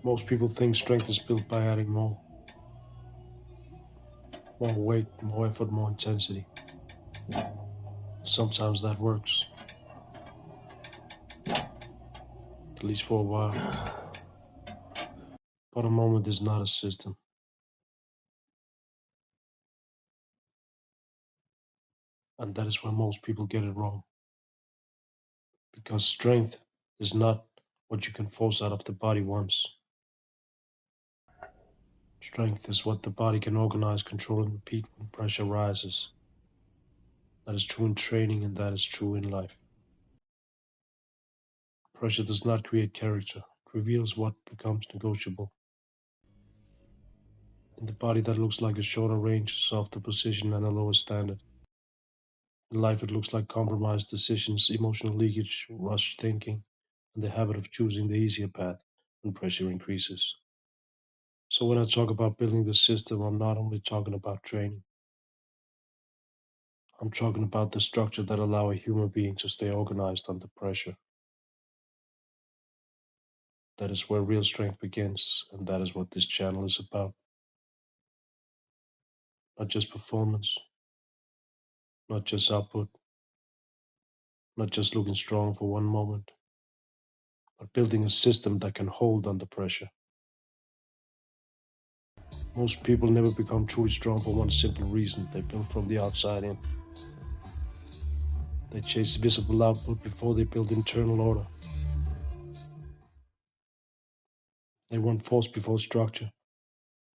Most people think strength is built by adding more weight, more effort, more intensity. Sometimes that works, at least for a while. But a moment is not a system. And that is where most people get it wrong. Because strength is not what you can force out of the body once. Strength is what the body can organize, control, and repeat when pressure rises. That is true in training, and that is true in life. Pressure does not create character, it reveals what becomes negotiable. In the body, that looks like a shorter range, a softer position, and a lower standard. In life, it looks like compromised decisions, emotional leakage, rushed thinking, and the habit of choosing the easier path when pressure increases. So, when I talk about building the system, I'm not only talking about training, I'm talking about the structure that allow a human being to stay organized under pressure. That is where real strength begins, and that is what this channel is about. Not just performance, not just output, not just looking strong for one moment, but building a system that can hold under pressure. Most people never become truly strong for one simple reason: they build from the outside in. They chase visible output before they build internal order. They want force before structure.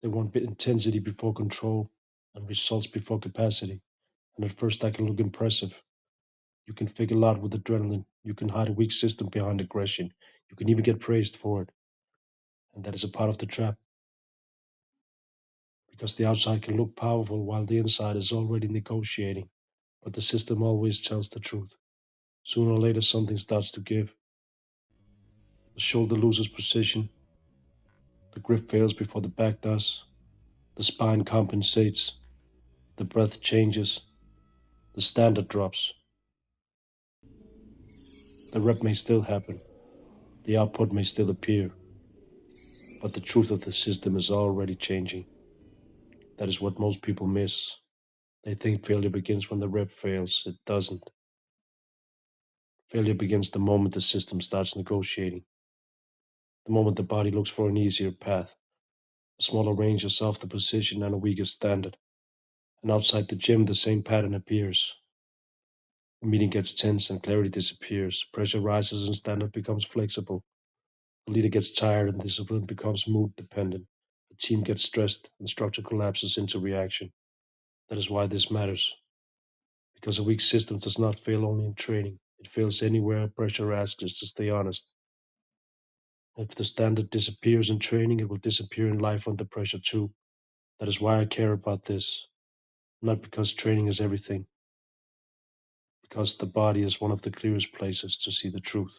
They want intensity before control and results before capacity. And at first, that can look impressive. You can fake a lot with adrenaline. You can hide a weak system behind aggression. You can even get praised for it. And that is a part of the trap. Because the outside can look powerful while the inside is already negotiating. But the system always tells the truth. Sooner or later, something starts to give. The shoulder loses position. The grip fails before the back does. The spine compensates. The breath changes. The standard drops. The rep may still happen. The output may still appear. But the truth of the system is already changing. That is what most people miss. They think failure begins when the rep fails. It doesn't. Failure begins the moment the system starts negotiating, the moment the body looks for an easier path, a smaller range, a softer position, and a weaker standard. And outside the gym, the same pattern appears. The meeting gets tense and clarity disappears. Pressure rises and standard becomes flexible. The leader gets tired and discipline becomes mood dependent. The team gets stressed and structure collapses into reaction. That is why this matters. Because a weak system does not fail only in training. It fails anywhere pressure asks us to stay honest. If the standard disappears in training, it will disappear in life under pressure too. That is why I care about this. Not because training is everything, because the body is one of the clearest places to see the truth.